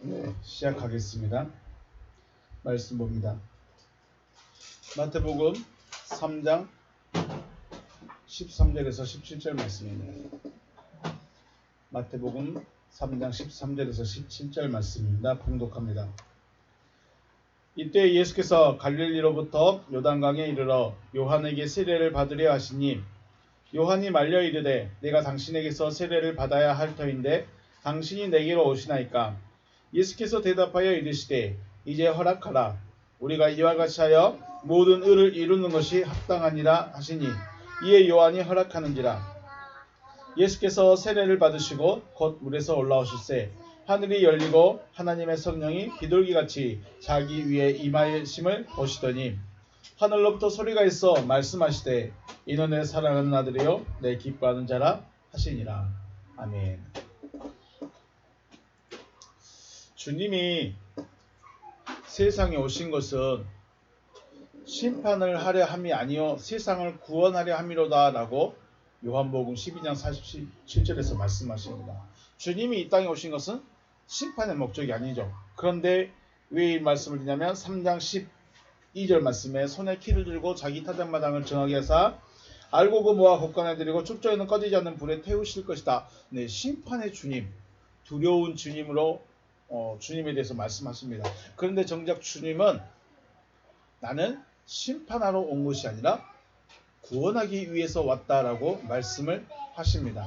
네, 시작하겠습니다. 말씀 봅니다. 마태복음 3장 13절에서 17절 말씀입니다. 마태복음 3장 13절에서 17절 말씀입니다. 봉독합니다. 이때 예수께서 갈릴리로부터 요단강에 이르러 요한에게 세례를 받으려 하시니 요한이 말려 이르되 내가 당신에게서 세례를 받아야 할 터인데 당신이 내게로 오시나이까. 예수께서 대답하여 이르시되 이제 허락하라. 우리가 이와 같이 하여 모든 의를 이루는 것이 합당하니라 하시니 이에 요한이 허락하는지라. 예수께서 세례를 받으시고 곧 물에서 올라오실새 하늘이 열리고 하나님의 성령이 비둘기같이 자기 위에 임하심을 보시더니 하늘로부터 소리가 있어 말씀하시되 이는 내 사랑하는 아들이요 내 기뻐하는 자라 하시니라. 아멘. 주님이 세상에 오신 것은 심판을 하려 함이 아니요 세상을 구원하려 함이로다 라고 요한복음 12장 47절에서 말씀하십니다. 주님이 이 땅에 오신 것은 심판의 목적이 아니죠. 그런데 왜 이 말씀을 드냐면 3장 12절 말씀에 손에 키를 들고 자기 타작마당을 정하게 하사 알고 그 모아 곳간에 드리고 축저에는 꺼지지 않는 불에 태우실 것이다. 네, 심판의 주님, 두려운 주님으로 주님에 대해서 말씀하십니다. 그런데 정작 주님은 나는 심판하러 온 것이 아니라 구원하기 위해서 왔다라고 말씀을 하십니다.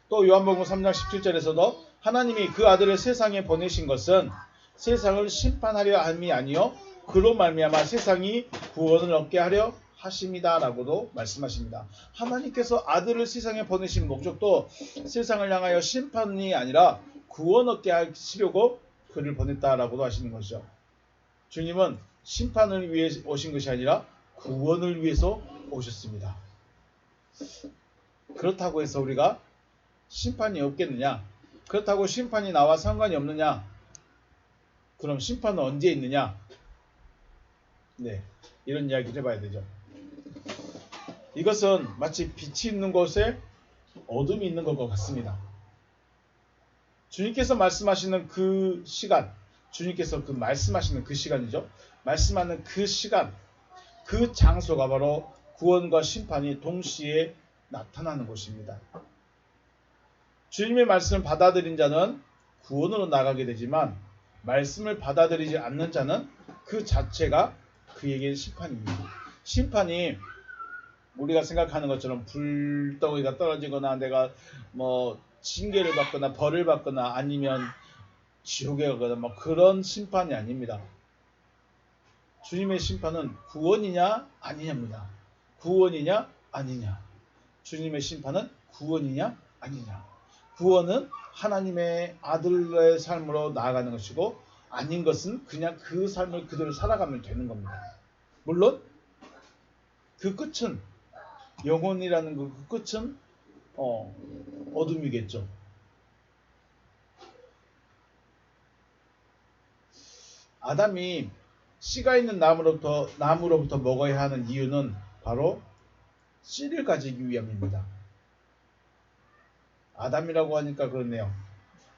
또 요한복음 3장 17절에서도 하나님이 그 아들을 세상에 보내신 것은 세상을 심판하려 함이 아니요 그로 말미암아 세상이 구원을 얻게 하려 하십니다 라고도 말씀하십니다. 하나님께서 아들을 세상에 보내신 목적도 세상을 향하여 심판이 아니라 구원 얻게 하시려고 그를 보냈다라고도 하시는 것이죠. 주님은 심판을 위해 오신 것이 아니라 구원을 위해서 오셨습니다. 그렇다고 해서 우리가 심판이 없겠느냐? 그렇다고 심판이 나와 상관이 없느냐? 그럼 심판은 언제 있느냐? 네, 이런 이야기를 해봐야 되죠. 이것은 마치 빛이 있는 곳에 어둠이 있는 것과 같습니다. 주님께서 말씀하시는 그 시간, 주님께서 그 말씀하시는 그 시간이죠. 말씀하는 그 시간, 그 장소가 바로 구원과 심판이 동시에 나타나는 곳입니다. 주님의 말씀을 받아들인 자는 구원으로 나가게 되지만 말씀을 받아들이지 않는 자는 그 자체가 그에게 심판입니다. 심판이 우리가 생각하는 것처럼 불덩이가 떨어지거나 내가 징계를 받거나 벌을 받거나 아니면 지옥에 가거나 그런 심판이 아닙니다. 주님의 심판은 구원이냐 아니냐입니다. 구원이냐 아니냐. 주님의 심판은 구원이냐 아니냐. 구원은 하나님의 아들의 삶으로 나아가는 것이고 아닌 것은 그냥 그 삶을 그대로 살아가면 되는 겁니다. 물론 그 끝은 영혼이라는 그 끝은 어둠이겠죠. 아담이 씨가 있는 나무로부터 먹어야 하는 이유는 바로 씨를 가지기 위함입니다. 아담이라고 하니까 그렇네요.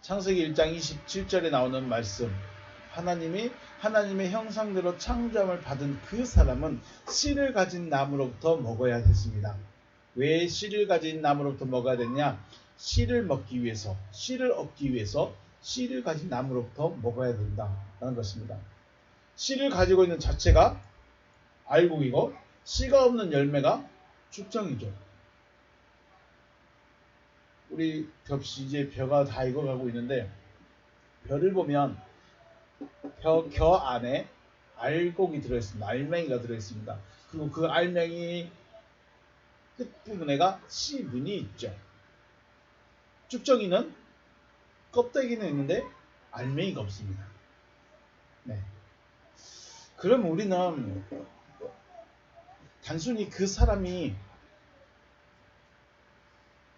창세기 1장 27절에 나오는 말씀. 하나님의 형상대로 창조함을 받은 그 사람은 씨를 가진 나무로부터 먹어야 했습니다. 왜 씨를 가진 나무로부터 먹어야 됐냐? 씨를 먹기 위해서, 씨를 얻기 위해서 씨를 가진 나무로부터 먹어야 된다라는 것입니다. 씨를 가지고 있는 자체가 알곡이고 씨가 없는 열매가 축정이죠. 우리 벽시 이제 벼가 다 익어가고 있는데 벼를 보면 겨 안에 알곡이 들어있습니다. 알맹이가 들어있습니다. 그리고 그 알맹이 끝부분에가 씨문이 있죠. 쭉정이는 껍데기는 있는데 알맹이가 없습니다. 네. 그럼 우리는 단순히 그 사람이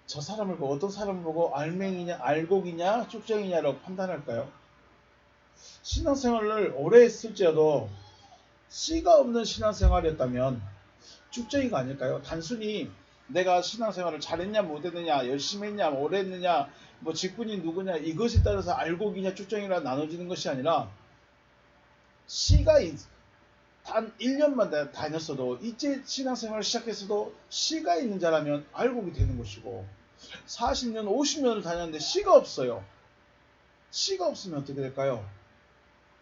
저 사람을 보고 어떤 사람을 보고 알맹이냐 알곡이냐 쭉정이냐라고 판단할까요? 신앙생활을 오래 했을지라도 씨가 없는 신앙생활이었다면 쭉정이가 아닐까요? 단순히 내가 신앙생활을 잘했냐 못했느냐, 열심히 했냐 오래 했느냐, 뭐 직분이 누구냐, 이것에 따라서 알곡이냐 쭉정이냐 나눠지는 것이 아니라, 씨가 단 1년만 다녔어도, 이제 신앙생활을 시작했어도 씨가 있는 자라면 알곡이 되는 것이고, 40년 50년을 다녔는데 씨가 없어요. 씨가 없으면 어떻게 될까요?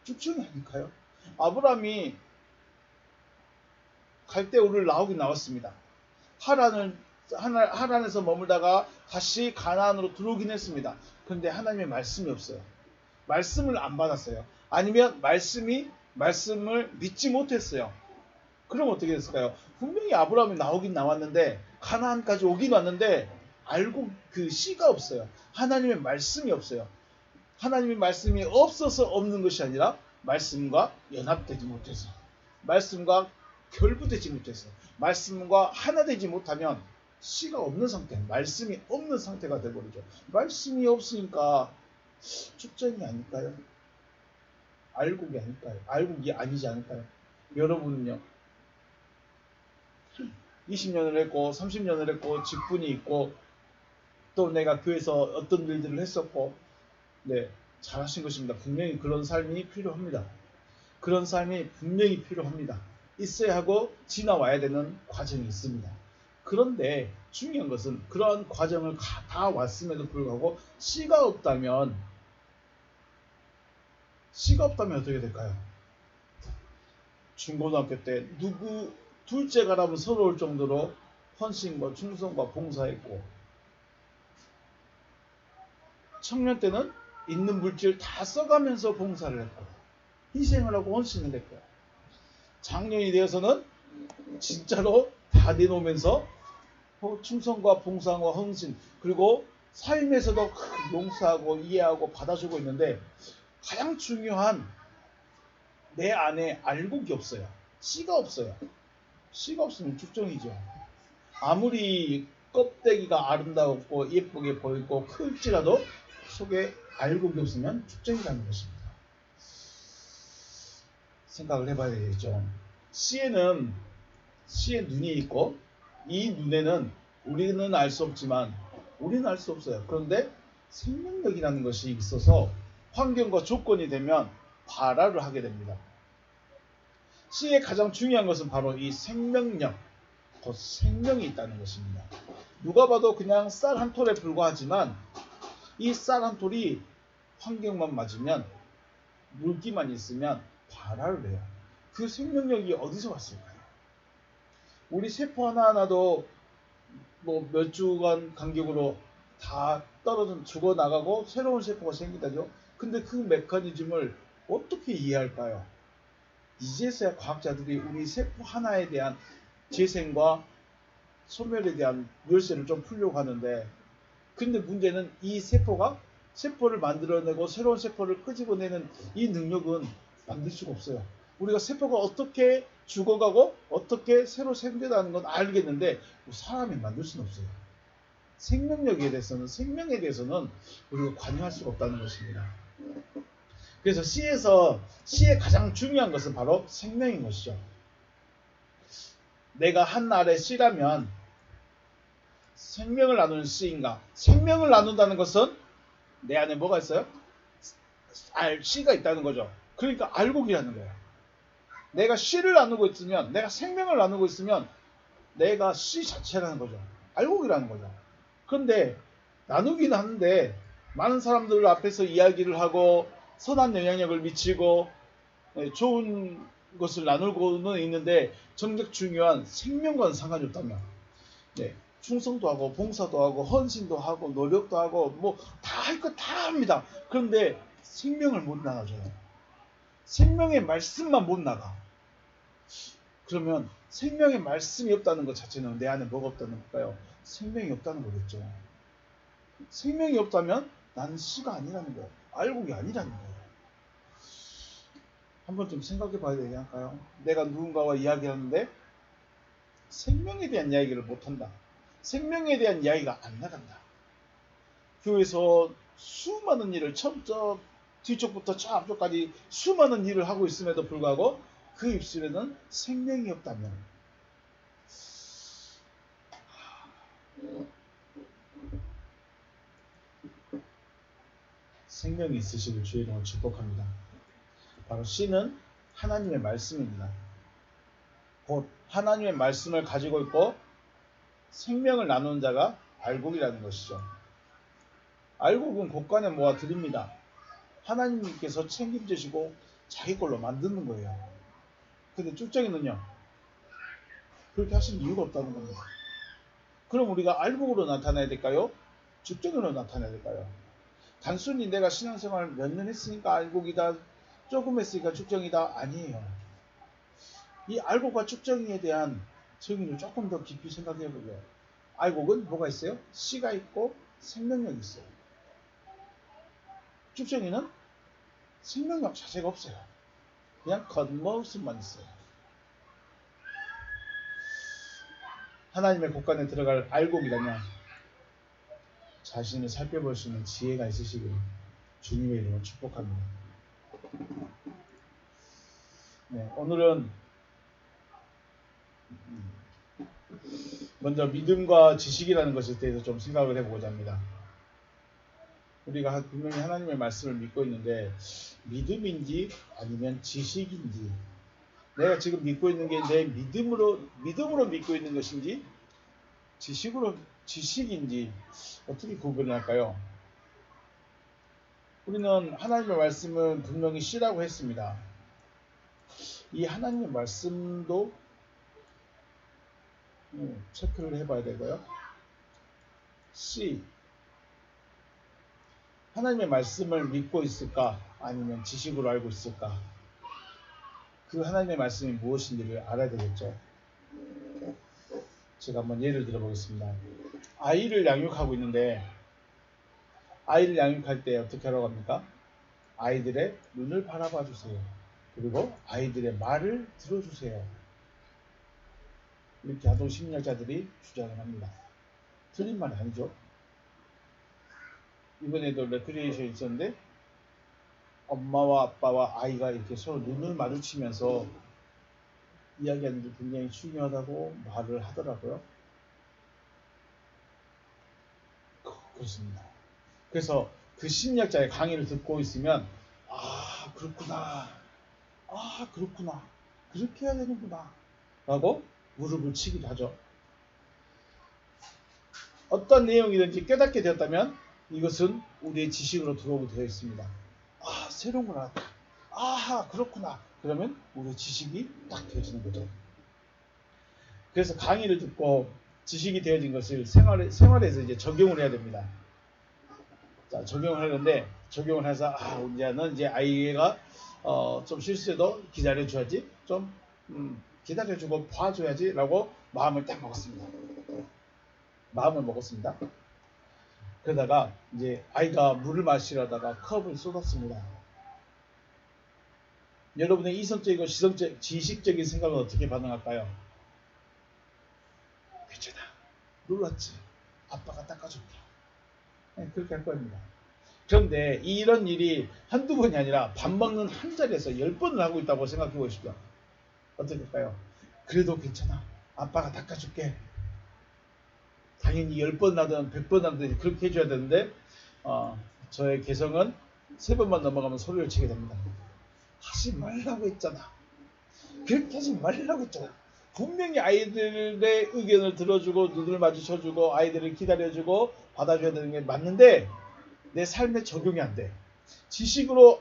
쭉정이 아닐까요? 아브라함이 갈대우를 나오긴 나왔습니다. 하란에서 머물다가 다시 가나안으로 들어오긴 했습니다. 그런데 하나님의 말씀이 없어요. 말씀을 안 받았어요. 아니면 말씀을 믿지 못했어요. 그럼 어떻게 됐을까요? 분명히 아브라함이 나오긴 나왔는데, 가나안까지 오긴 왔는데 알고 그 씨가 없어요. 하나님의 말씀이 없어요. 하나님의 말씀이 없어서 없는 것이 아니라, 말씀과 연합되지 못해서, 말씀과 결부되지 못해서, 말씀과 하나 되지 못하면 씨가 없는 상태, 말씀이 없는 상태가 되어버리죠. 말씀이 없으니까 축전이 아닐까요? 알곡이 아닐까요? 알곡이 아니지 않을까요? 여러분은요, 20년을 했고 30년을 했고 직분이 있고, 또 내가 교회에서 어떤 일들을 했었고, 네, 잘하신 것입니다. 분명히 그런 삶이 필요합니다. 그런 삶이 분명히 필요합니다. 있어야 하고 지나와야 되는 과정이 있습니다. 그런데 중요한 것은, 그러한 과정을 다 왔음에도 불구하고 씨가 없다면 어떻게 될까요? 중고등학교 때 둘째가라면 서러울 정도로 헌신과 충성과 봉사했고, 청년 때는 있는 물질 다 써가면서 봉사를 했고, 희생을 하고 헌신을 했고, 장년이 되어서는 진짜로 다 내놓으면서 충성과 봉사와 헌신, 그리고 삶에서도 용서하고 이해하고 받아주고 있는데, 가장 중요한, 내 안에 알곡이 없어요. 씨가 없어요. 씨가 없으면 축정이죠. 아무리 껍데기가 아름다웠고 예쁘게 보이고 클지라도 속에 알곡이 없으면 축정이라는 것입니다. 생각을 해봐야 되겠죠. 씨에 눈이 있고, 이 눈에는 우리는 알 수 없지만, 우리는 알 수 없어요. 그런데 생명력이라는 것이 있어서 환경과 조건이 되면 발화를 하게 됩니다. 씨의 가장 중요한 것은 바로 이 생명력, 곧 생명이 있다는 것입니다. 누가 봐도 그냥 쌀 한 톨에 불과하지만, 이 쌀 한 톨이 환경만 맞으면, 물기만 있으면 발화를 해요. 그 생명력이 어디서 왔을까요? 우리 세포 하나하나도 뭐 몇 주간 간격으로 다 죽어나가고 새로운 세포가 생긴다죠. 근데 그 메커니즘을 어떻게 이해할까요? 이제서야 과학자들이 우리 세포 하나에 대한 재생과 소멸에 대한 열쇠를 좀 풀려고 하는데, 근데 문제는 이 세포를 만들어내고 새로운 세포를 끄집어내는 이 능력은 만들 수가 없어요. 우리가 세포가 어떻게 죽어가고 어떻게 새로 생겨나는 건 알겠는데, 사람이 만들 수는 없어요. 생명에 대해서는 우리가 관여할 수가 없다는 것입니다. 그래서 씨의 가장 중요한 것은 바로 생명인 것이죠. 내가 한 알의 씨라면 생명을 나누는 씨인가? 생명을 나눈다는 것은 내 안에 뭐가 있어요? 씨가 있다는 거죠. 그러니까 알곡이라는 거예요. 내가 씨를 나누고 있으면, 내가 생명을 나누고 있으면 내가 씨 자체라는 거죠. 알곡이라는 거죠. 그런데 나누긴 하는데, 많은 사람들 앞에서 이야기를 하고 선한 영향력을 미치고 좋은 것을 나누고는 있는데, 정작 중요한 생명과는 상관이 없다면, 충성도 하고 봉사도 하고 헌신도 하고 노력도 하고 뭐 다 할 거 다 합니다. 그런데 생명을 못 나눠줘요. 생명의 말씀만 못 나가. 그러면 생명의 말씀이 없다는 것 자체는 내 안에 뭐가 없다는 걸까요? 생명이 없다는 거겠죠. 생명이 없다면 나는 씨가 아니라는 거예요. 알곡이 아니라는 거예요. 한번 좀 생각해 봐야 되지 않을까요? 내가 누군가와 이야기하는데 생명에 대한 이야기를 못한다. 생명에 대한 이야기가 안 나간다. 교회에서 수많은 일을 처음부터 뒤쪽부터 저 앞쪽까지 수많은 일을 하고 있음에도 불구하고 그 입술에는 생명이 없다면 생명이 있으시길 주의 이름으로 축복합니다. 바로 C는 하나님의 말씀입니다. 곧 하나님의 말씀을 가지고 있고 생명을 나누는 자가 알곡이라는 것이죠. 알곡은 곳간에 모아 드립니다. 하나님께서 책임지시고 자기 걸로 만드는 거예요. 근데 쭉정이는요, 그렇게 하실 이유가 없다는 겁니다. 그럼 우리가 알곡으로 나타나야 될까요? 쭉정이로 나타나야 될까요? 단순히 내가 신앙생활 몇 년 했으니까 알곡이다, 조금 했으니까 쭉정이다, 아니에요. 이 알곡과 쭉정이에 대한 정의를 조금 더 깊이 생각해 보게요. 알곡은 뭐가 있어요? 씨가 있고 생명력이 있어요. 쭉정이는 생명력 자체가 없어요. 그냥 겉모습만 있어요. 하나님의 곳간에 들어갈 알곡이라면 자신을 살펴볼 수 있는 지혜가 있으시길 주님의 이름으로 축복합니다. 네, 오늘은 먼저 믿음과 지식이라는 것에 대해서 좀 생각을 해보고자 합니다. 우리가 분명히 하나님의 말씀을 믿고 있는데 믿음인지 아니면 지식인지, 내가 지금 믿고 있는 게 내 믿음으로 믿고 있는 것인지 지식인지 어떻게 구분을 할까요? 우리는 하나님의 말씀은 분명히 C라고 했습니다. 이 하나님의 말씀도 체크를 해봐야 되고요. C, 하나님의 말씀을 믿고 있을까 아니면 지식으로 알고 있을까? 그 하나님의 말씀이 무엇인지를 알아야 되겠죠. 제가 한번 예를 들어 보겠습니다. 아이를 양육하고 있는데 아이를 양육할 때 어떻게 하라고 합니까? 아이들의 눈을 바라봐 주세요. 그리고 아이들의 말을 들어주세요. 이렇게 아동 심리학자들이 주장을 합니다. 틀린 말이 아니죠. 이번에도 레크리에이션이 있었는데 엄마와 아빠와 아이가 이렇게 서로 눈을 마주치면서 이야기하는 게 굉장히 중요하다고 말을 하더라고요. 그렇습니다. 그래서 그 심리학자의 강의를 듣고 있으면 그렇구나 그렇게 해야 되는구나 라고 무릎을 치기도 하죠. 어떤 내용이든지 깨닫게 되었다면 이것은 우리의 지식으로 들어오게 되어 있습니다. 새로운 걸 알았다. 그렇구나. 그러면 우리의 지식이 딱 되어지는 거죠. 그래서 강의를 듣고 지식이 되어진 것을 생활에서 이제 적용을 해야 됩니다. 자, 적용을 하는데 적용을 해서 이제는 이제 아이가 좀 실수해도 기다려줘야지, 좀 기다려주고 봐줘야지 라고 마음을 딱 먹었습니다. 그러다가 이제 아이가 물을 마시려다가 컵을 쏟았습니다. 여러분의 이성적이고 지식적인 생각은 어떻게 반응할까요? 괜찮아, 놀랐지, 아빠가 닦아줄게, 그렇게 할 겁니다. 그런데 이런 일이 한두 번이 아니라 밥 먹는 한 자리에서 10번을 하고 있다고 생각해 보십시오. 어떻게 할까요? 그래도 괜찮아, 아빠가 닦아줄게. 당연히 10번 나든 100번 나든 그렇게 해줘야 되는데 저의 개성은 3번만 넘어가면 소리를 치게 됩니다. 하지 말라고 했잖아. 그렇게 하지 말라고 했잖아. 분명히 아이들의 의견을 들어주고 눈을 마주쳐주고 아이들을 기다려주고 받아줘야 되는 게 맞는데 내 삶에 적용이 안 돼. 지식으로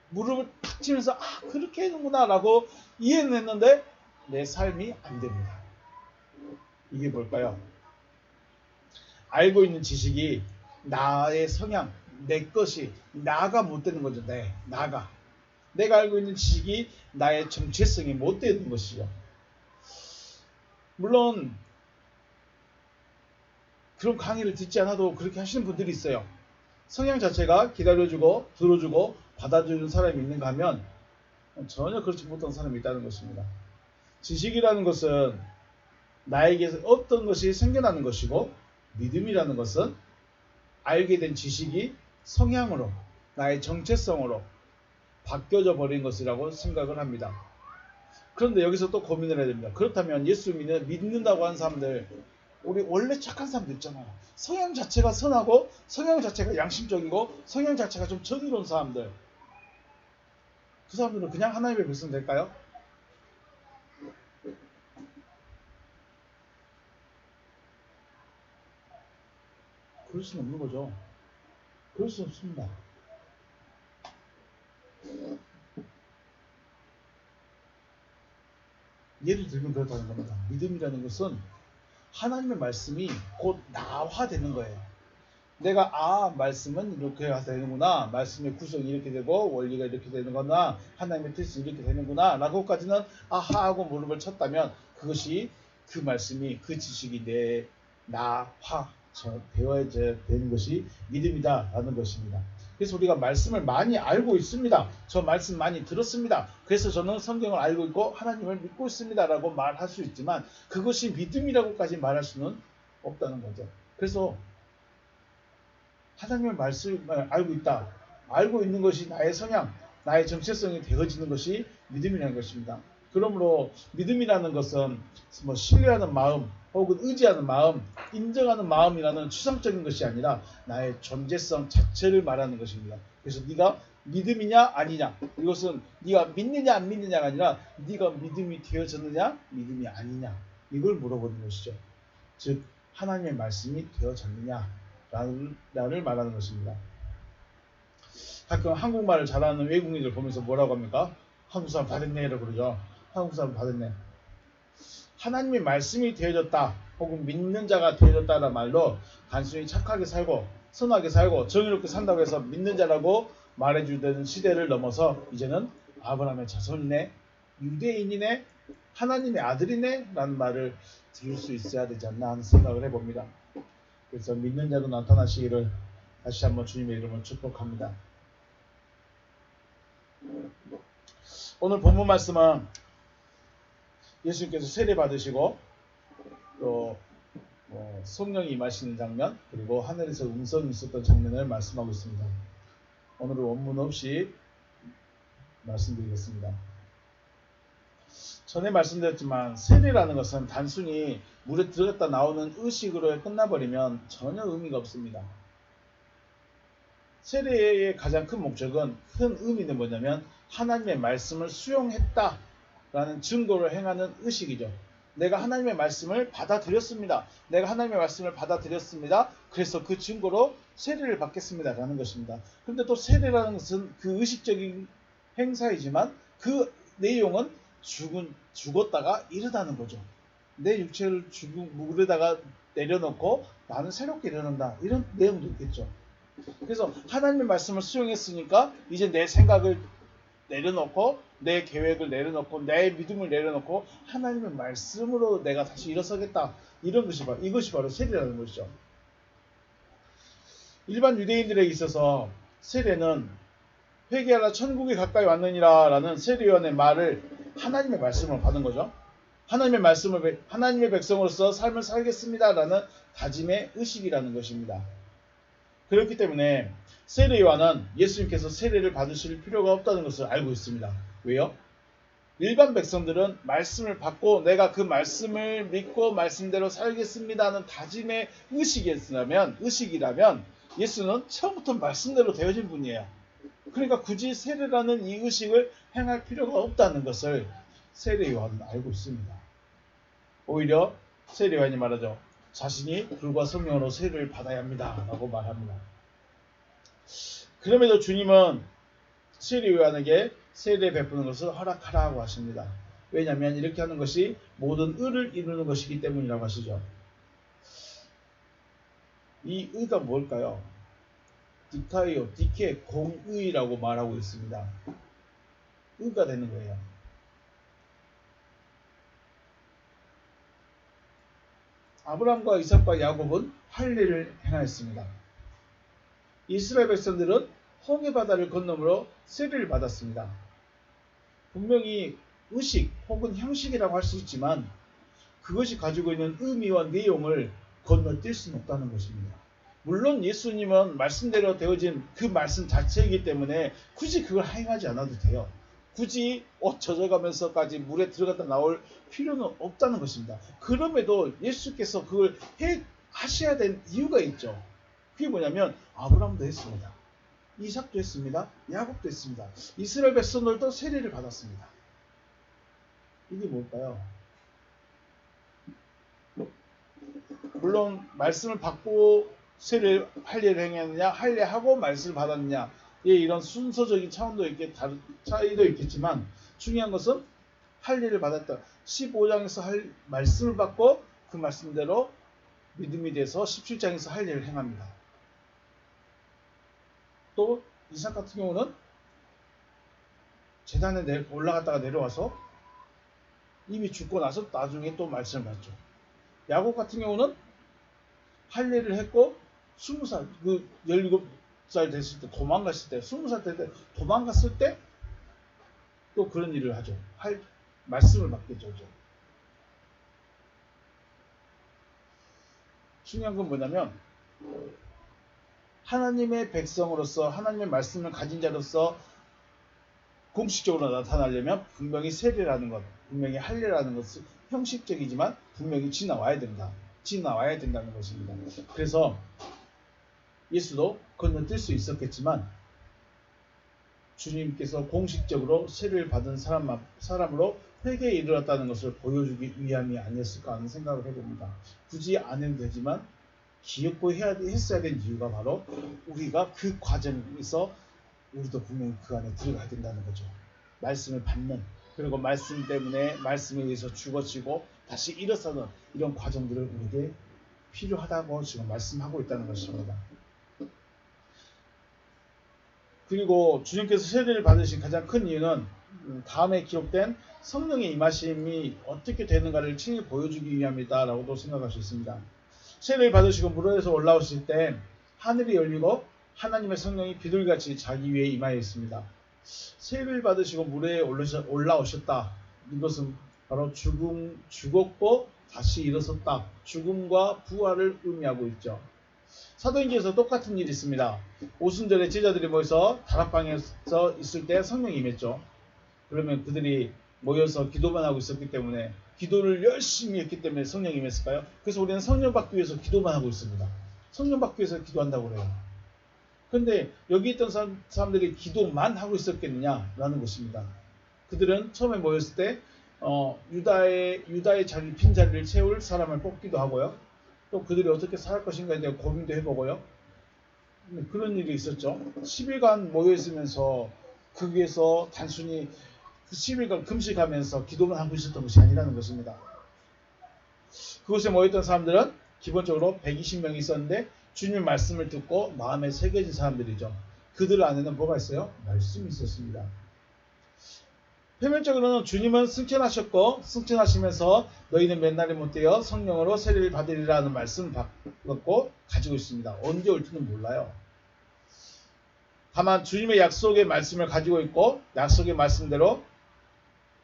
무릎을 탁 치면서 그렇게 해놓구나 라고 이해는 했는데 내 삶이 안 됩니다. 이게 뭘까요? 알고 있는 지식이 나의 성향, 내 것이 나가 못 되는 거죠. 내가 알고 있는 지식이 나의 정체성이 못 되는 것이죠. 물론 그런 강의를 듣지 않아도 그렇게 하시는 분들이 있어요. 성향 자체가 기다려주고 들어주고 받아주는 사람이 있는가 하면 전혀 그렇지 못한 사람이 있다는 것입니다. 지식이라는 것은 나에게 어떤 것이 생겨나는 것이고, 믿음이라는 것은 알게 된 지식이 성향으로, 나의 정체성으로 바뀌어져 버린 것이라고 생각을 합니다. 그런데 여기서 또 고민을 해야 됩니다. 그렇다면 예수 믿는다고 하는 사람들 우리 원래 착한 사람들 있잖아요. 성향 자체가 선하고 성향 자체가 양심적이고 성향 자체가 좀 정의로운 사람들. 그 사람들은 그냥 하나님의 백성 될까요? 그럴 수는 없는 거죠. 그럴 수 없습니다. 예를 들면 그렇다는 겁니다. 믿음이라는 것은 하나님의 말씀이 곧 나화되는 거예요. 내가 말씀은 이렇게 되는구나, 말씀의 구성이 이렇게 되고 원리가 이렇게 되는구나, 하나님의 뜻이 이렇게 되는구나 라고까지는 아하 하고 무릎을 쳤다면 그것이 그 말씀이 그 지식이 내 나화 되어야 되는 것이 믿음이다 라는 것입니다. 그래서 우리가 말씀을 많이 알고 있습니다. 저 말씀 많이 들었습니다. 그래서 저는 성경을 알고 있고 하나님을 믿고 있습니다 라고 말할 수 있지만 그것이 믿음이라고까지 말할 수는 없다는 거죠. 그래서 하나님의 말씀을 알고 있다. 알고 있는 것이 나의 성향, 나의 정체성이 되어지는 것이 믿음이라는 것입니다. 그러므로 믿음이라는 것은 뭐 신뢰하는 마음 혹은 의지하는 마음, 인정하는 마음이라는 추상적인 것이 아니라 나의 존재성 자체를 말하는 것입니다. 그래서 네가 믿음이냐 아니냐, 이것은 네가 믿느냐 안 믿느냐가 아니라 네가 믿음이 되어졌느냐 믿음이 아니냐, 이걸 물어보는 것이죠. 즉 하나님의 말씀이 되어졌느냐 라를 말하는 것입니다. 가끔 한국말을 잘하는 외국인들 보면서 뭐라고 합니까? 한국 사람 다 됐네라고 그러죠. 한국 사람 다 됐네. 하나님의 말씀이 되어졌다 혹은 믿는 자가 되어졌다라는 말로 단순히 착하게 살고 선하게 살고 정의롭게 산다고 해서 믿는 자라고 말해주는 시대를 넘어서 이제는 아브라함의 자손이네, 유대인이네, 하나님의 아들이네 라는 말을 들을 수 있어야 되지 않나 하는 생각을 해봅니다. 그래서 믿는 자로 나타나시기를 다시 한번 주님의 이름으로 축복합니다. 오늘 본문 말씀은 예수님께서 세례 받으시고 또 성령이 임하시는 장면, 그리고 하늘에서 음성이 있었던 장면을 말씀하고 있습니다. 오늘은 원문 없이 말씀드리겠습니다. 전에 말씀드렸지만 세례라는 것은 단순히 물에 들어갔다 나오는 의식으로 끝나버리면 전혀 의미가 없습니다. 세례의 가장 큰 목적은, 큰 의미는 뭐냐면 하나님의 말씀을 수용했다라는 증거를 행하는 의식이죠. 내가 하나님의 말씀을 받아들였습니다. 내가 하나님의 말씀을 받아들였습니다. 그래서 그 증거로 세례를 받겠습니다 라는 것입니다. 그런데 또 세례라는 것은 그 의식적인 행사이지만 그 내용은 죽었다가 일어나는 거죠. 내 육체를 물에다가 내려놓고 나는 새롭게 일어난다, 이런 내용도 있겠죠. 그래서 하나님의 말씀을 수용했으니까 이제 내 생각을 내려놓고 내 계획을 내려놓고 내 믿음을 내려놓고 하나님의 말씀으로 내가 다시 일어서겠다, 이것이 바로 세례라는 것이죠. 일반 유대인들에게 있어서 세례는 회개하라 천국이 가까이 왔느니라 라는 세례요한의 말을 하나님의 말씀으로 받은 거죠. 하나님의 백성으로서 삶을 살겠습니다 라는 다짐의 의식이라는 것입니다. 그렇기 때문에 세례 요한은 예수님께서 세례를 받으실 필요가 없다는 것을 알고 있습니다. 왜요? 일반 백성들은 말씀을 받고 내가 그 말씀을 믿고 말씀대로 살겠습니다 하는 다짐의 의식이라면 예수는 처음부터 말씀대로 되어진 분이에요. 그러니까 굳이 세례라는 이 의식을 행할 필요가 없다는 것을 세례 요한은 알고 있습니다. 오히려 세례 요한이 말하죠. 자신이 불과 성령으로 세례를 받아야 합니다 라고 말합니다. 그럼에도 주님은 세례 요한에게 세례 베푸는 것을 허락하라고 하십니다. 왜냐하면 이렇게 하는 것이 모든 의를 이루는 것이기 때문이라고 하시죠. 이 의가 뭘까요? 디케 공의라고 말하고 있습니다. 의가 되는 거예요. 아브라함과 이삭과 야곱은 할례를 행하였습니다. 이스라엘 백성들은 홍해 바다를 건너므로 세례를 받았습니다. 분명히 의식 혹은 형식이라고 할 수 있지만 그것이 가지고 있는 의미와 내용을 건너뛸 수는 없다는 것입니다. 물론 예수님은 말씀대로 되어진 그 말씀 자체이기 때문에 굳이 그걸 행하지 않아도 돼요. 굳이 옷 젖어가면서까지 물에 들어갔다 나올 필요는 없다는 것입니다. 그럼에도 예수께서 그걸 하셔야 될 이유가 있죠. 그게 뭐냐면 아브라함도 했습니다. 이삭도 했습니다. 야곱도 했습니다. 이스라엘 백성들도 세례를 받았습니다. 이게 뭘까요? 물론 말씀을 받고 세례를 할례를 행했느냐, 할례하고 말씀을 받았느냐, 이런 순서적인 차이도 있겠지만 중요한 것은 할례를 받았다. 15장에서 말씀을 받고 그 말씀대로 믿음이 돼서 17장에서 할례를 행합니다. 또 이삭 같은 경우는 제단에 올라갔다가 내려와서 이미 죽고 나서 나중에 또 말씀을 받죠. 야곱 같은 경우는 할례를 했고 20살, 17살 됐을 때 도망갔을 때, 20살 때 도망갔을 때 또 그런 일을 하죠. 말씀을 받겠죠. 중요한 건 뭐냐면 하나님의 백성으로서 하나님의 말씀을 가진 자로서 공식적으로 나타나려면 분명히 세례라는 것, 분명히 할례라는 것은 형식적이지만 분명히 지나와야 된다는 것입니다. 그래서 예수도 건너뛸 수 있었겠지만 주님께서 공식적으로 세례를 받은 사람으로 회개에 이르렀다는 것을 보여주기 위함이 아니었을까 하는 생각을 해봅니다. 굳이 안 해도 되지만 기억고 했어야 된 이유가 바로 우리가 그 과정에서 우리도 분명히 그 안에 들어가야 된다는 거죠. 말씀을 받는, 그리고 말씀 때문에 말씀에 의해서 죽어지고 다시 일어서는 이런 과정들을 우리에게 필요하다고 지금 말씀하고 있다는 것입니다. 그리고 주님께서 세례를 받으신 가장 큰 이유는 다음에 기록된 성령의 임하심이 어떻게 되는가를 친히 보여주기 위함이다라고도 생각할 수 있습니다. 세례를 받으시고 물에서 올라오실 때 하늘이 열리고 하나님의 성령이 비둘기같이 자기 위에 임하였습니다. 세례를 받으시고 물에 올라오셨다. 이것은 바로 죽었고 다시 일어섰다. 죽음과 부활을 의미하고 있죠. 사도행전에서 똑같은 일이 있습니다. 오순절에 제자들이 모여서 다락방에서 있을 때 성령이 임했죠. 그러면 그들이 모여서 기도만 하고 있었기 때문에, 기도를 열심히 했기 때문에 성령이 임했을까요? 그래서 우리는 성령 받기 위해서 기도만 하고 있습니다. 성령 받기 위해서 기도한다고 그래요. 그런데 여기 있던 사람들이 기도만 하고 있었겠느냐라는 것입니다. 그들은 처음에 모였을 때 유다의 자기 빈자리를 채울 사람을 뽑기도 하고요. 또 그들이 어떻게 살 것인가에 대해 고민도 해보고요. 그런 일이 있었죠. 10일간 모여있으면서 거기에서 단순히 10일간 금식하면서 기도만 하고 있었던 것이 아니라는 것입니다. 그곳에 모였던 사람들은 기본적으로 120명이 있었는데 주님 말씀을 듣고 마음에 새겨진 사람들이죠. 그들 안에는 뭐가 있어요? 말씀이 있었습니다. 표면적으로는 주님은 승천하셨고 승천하시면서 너희는 맨날에 못되어 성령으로 세례를 받으리라는 말씀을 받고 가지고 있습니다. 언제 올지는 몰라요. 다만 주님의 약속의 말씀을 가지고 있고 약속의 말씀대로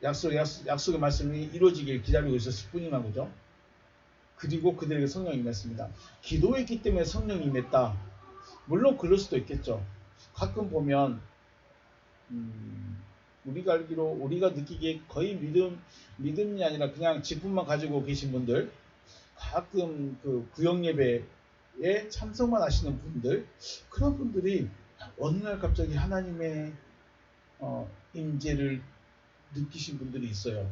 약속의 말씀이 이루어지길 기다리고 있었을 뿐이만 거죠. 그리고 그들에게 성령이 임했습니다. 기도했기 때문에 성령이 임했다. 물론 그럴 수도 있겠죠. 가끔 보면 우리가 알기로, 우리가 느끼기에 거의 믿음이 아니라 그냥 직분만 가지고 계신 분들, 가끔 그 구역예배에 참석만 하시는 분들, 그런 분들이 어느 날 갑자기 하나님의 임재를 느끼신 분들이 있어요.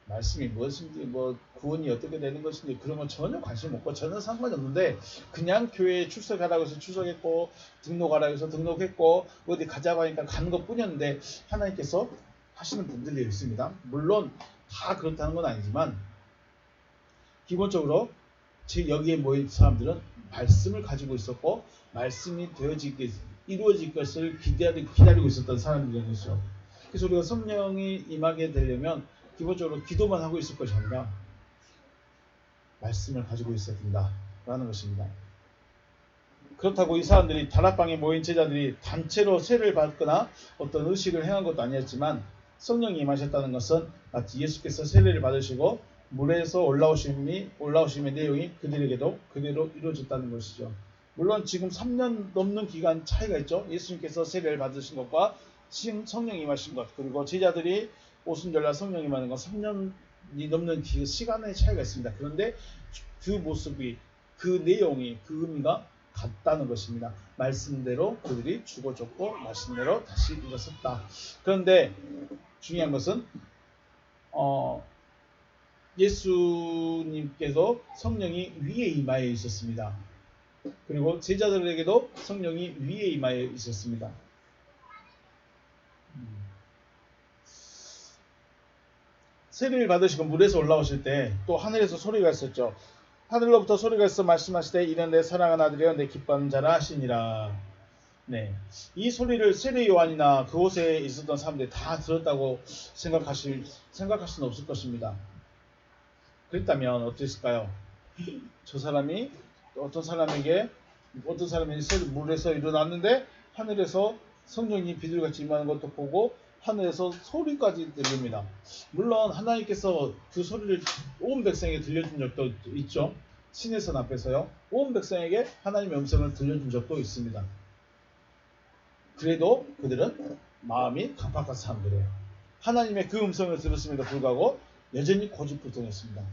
말씀이 무엇인지, 구원이 어떻게 되는 것인지 그런 건 전혀 관심 없고 전혀 상관이 없는데 그냥 교회에 출석하라고 해서 출석했고 등록하라고 해서 등록했고 어디 가자고 하니까 가는 것 뿐이었는데 하나님께서 하시는 분들이 있습니다. 물론 다 그렇다는 건 아니지만 기본적으로 여기에 모인 사람들은 말씀을 가지고 있었고 말씀이 이루어질 것을 기다리고 있었던 사람들이라는 것이죠. 그래서 우리가 성령이 임하게 되려면 기본적으로 기도만 하고 있을 것이 아니라 말씀을 가지고 있어야 된다라는 것입니다. 그렇다고 이 사람들이 다락방에 모인 제자들이 단체로 세례를 받거나 어떤 의식을 행한 것도 아니었지만 성령이 임하셨다는 것은 마치 예수께서 세례를 받으시고 물에서 올라오심의 내용이 그들에게도 그대로 이루어졌다는 것이죠. 물론 지금 3년 넘는 기간 차이가 있죠. 예수님께서 세례를 받으신 것과 성령이 임하신 것, 그리고 제자들이 오순절날 성령이 임하는 건 3년이 넘는 시간의 차이가 있습니다. 그런데 그 모습이, 그 내용이, 그 의미가 같다는 것입니다. 말씀대로 그들이 죽어졌고 말씀대로 다시 일어섰다. 그런데 중요한 것은 예수님께서 성령이 위에 임하여 있었습니다. 그리고 제자들에게도 성령이 위에 임하여 있었습니다. 세례를 받으시고 물에서 올라오실 때 또 하늘에서 소리가 있었죠. 하늘로부터 소리가 있어 말씀하시되 이는 내 사랑하는 아들이여 내 기뻐하는 자라 하시니라. 네, 이 소리를 세례 요한이나 그곳에 있었던 사람들이 다 들었다고 생각할 수는 없을 것입니다. 그랬다면 어땠을까요? 저 사람이 어떤 사람이 물에서 일어났는데 하늘에서 성령이 비둘기같이 임하는 것도 보고 하늘에서 소리까지 들립니다. 물론 하나님께서 그 소리를 온 백성에게 들려준 적도 있죠. 신의 선 앞에서요. 온 백성에게 하나님의 음성을 들려준 적도 있습니다. 그래도 그들은 마음이 강팍한 사람들이에요. 하나님의 그 음성을 들었음에도 불구하고 여전히 고집불통했습니다.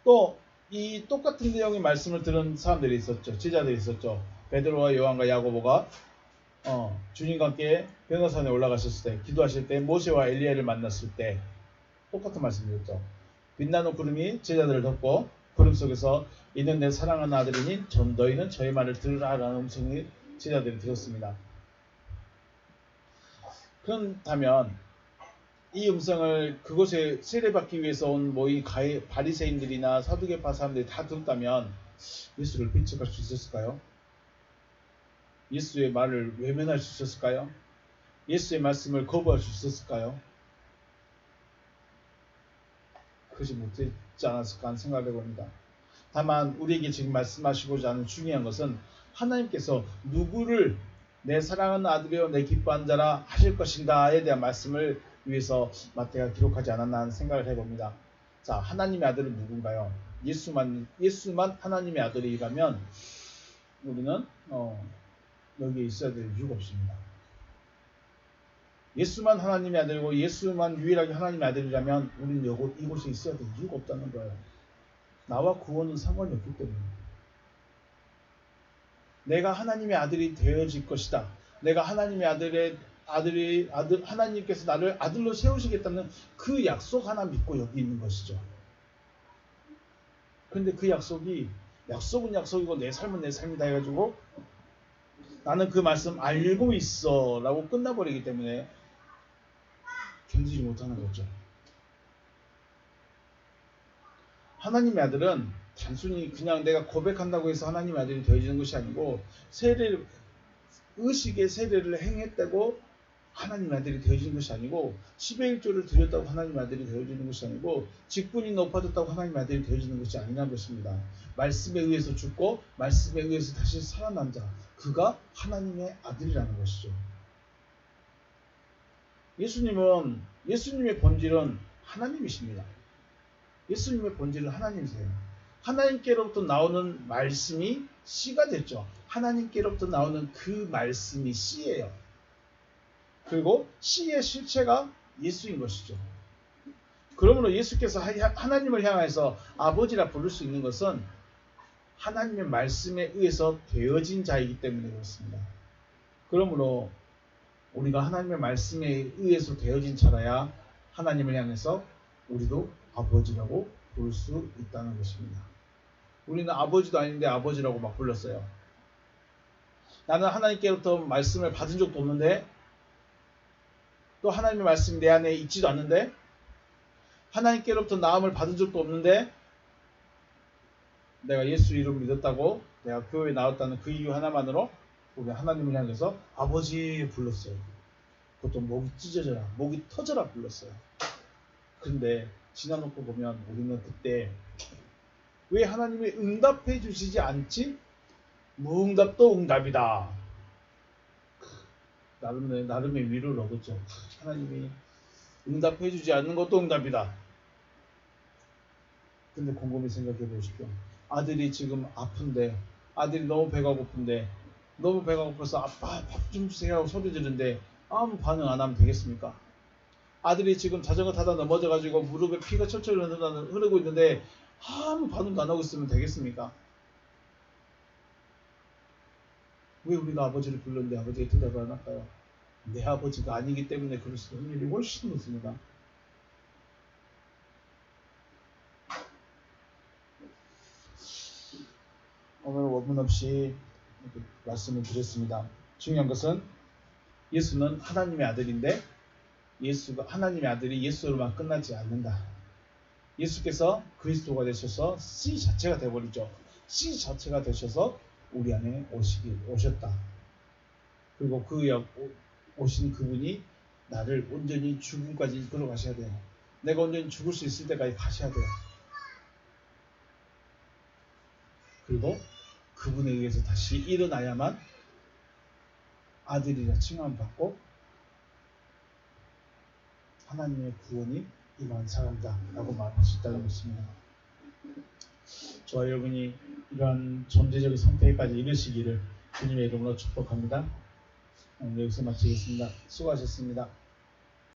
또 이 똑같은 내용의 말씀을 들은 사람들이 있었죠. 제자들이 있었죠. 베드로와 요한과 야고보가 주님과 함께 변호산에 올라가셨을 때, 기도하실 때 모세와 엘리야를 만났을 때 똑같은 말씀이었죠. 빛나는 구름이 제자들을 덮고 구름 속에서 이는 내 사랑하는 아들이니 너희는 저의 말을 들으라라는 음성이 제자들이 들었습니다. 그렇다면 이 음성을 그곳에 세례받기 위해서 온 모인 바리새인들이나 사두개파 사람들이 다 들었다면 예수를 배척할 수 있었을까요? 예수의 말을 외면할 수 있었을까요? 예수의 말씀을 거부할 수 있었을까요? 그러지 못했지 않았을까 하는 생각을 해봅니다. 다만 우리에게 지금 말씀하시고자 하는 중요한 것은 하나님께서 누구를 내 사랑하는 아들이여 내 기뻐하는 자라 하실 것인가에 대한 말씀을 위해서 마태가 기록하지 않았나 하는 생각을 해봅니다. 자, 하나님의 아들은 누군가요? 예수만 하나님의 아들이라면 우리는 여기에 있어야 될 이유가 없습니다. 예수만 하나님의 아들이고 예수만 유일하게 하나님의 아들이라면 우리는 이곳에 있어야 될 이유가 없다는 거예요. 나와 구원은 상관이 없기 때문에. 내가 하나님의 아들이 되어질 것이다. 내가 하나님의 하나님께서 나를 아들로 세우시겠다는 그 약속 하나 믿고 여기 있는 것이죠. 그런데 그 약속은 약속이고 내 삶은 내 삶이다 해가지고 나는 그 말씀 알고 있어 라고 끝나버리기 때문에 견디지 못하는 거죠. 하나님의 아들은 단순히 그냥 내가 고백한다고 해서 하나님의 아들이 되어지는 것이 아니고 의식의 세례를 행했다고 하나님의 아들이 되어지는 것이 아니고 10의 1조를 드렸다고 하나님의 아들이 되어지는 것이 아니고 직분이 높아졌다고 하나님의 아들이 되어지는 것이 아니라는 것입니다. 말씀에 의해서 죽고 말씀에 의해서 다시 살아난 자, 그가 하나님의 아들이라는 것이죠. 예수님의 본질은 하나님이십니다. 예수님의 본질은 하나님이세요. 하나님께로부터 나오는 말씀이 씨가 됐죠. 하나님께로부터 나오는 그 말씀이 씨예요. 그리고 씨의 실체가 예수인 것이죠. 그러므로 예수께서 하나님을 향해서 아버지라 부를 수 있는 것은 하나님의 말씀에 의해서 되어진 자이기 때문에 그렇습니다. 그러므로 우리가 하나님의 말씀에 의해서 되어진 자라야 하나님을 향해서 우리도 아버지라고 부를 수 있다는 것입니다. 우리는 아버지도 아닌데 아버지라고 막 불렀어요. 나는 하나님께로부터 말씀을 받은 적도 없는데 또 하나님의 말씀이 내 안에 있지도 않는데 하나님께로부터 나음을 받은 적도 없는데 내가 예수 이름 믿었다고 내가 교회에 나왔다는 그 이유 하나만으로 우리 하나님을 향해서 아버지 불렀어요. 그것도 목이 찢어져라 목이 터져라 불렀어요. 그런데 지나놓고 보면 우리는 그때 왜 하나님이 응답해 주시지 않지? 무응답도 응답이다. 나름의 위로를 얻었죠. 하나님이 응답해 주지 않는 것도 응답이다. 근데 곰곰이 생각해 보십시오. 아들이 지금 아픈데 아들이 너무 배가 고픈데 너무 배가 고파서 아빠 밥 좀 주세요 하고 소리 지르는데 아무 반응 안 하면 되겠습니까? 아들이 지금 자전거 타다 넘어져가지고 무릎에 피가 철철 흐르고 있는데 아무 반응도 안 하고 있으면 되겠습니까? 왜 우리가 아버지를 불렀는데 아버지가 대답을 안 할까요? 내 아버지가 아니기 때문에 그럴 수 있는 일이 훨씬 높습니다. 오늘 원문 없이 말씀을 드렸습니다. 중요한 것은 예수는 하나님의 아들인데 예수가 하나님의 아들이 예수로만 끝나지 않는다. 예수께서 그리스도가 되셔서 씨 자체가 되어버리죠. 씨 자체가 되셔서 우리 안에 오셨다. 그리고 오신 그분이 나를 온전히 죽음까지 이끌어 가셔야 돼요. 내가 온전히 죽을 수 있을 때까지 가셔야 돼요. 그리고 그분에 의해서 다시 일어나야만 아들이라 칭함 받고 하나님의 구원이 임한 사람이다 라고 말할 수 있다는 것입니다. 저와 여러분이 이러한 존재적인 선택까지 이르시기를 주님의 이름으로 축복합니다. 오늘 여기서 마치겠습니다. 수고하셨습니다.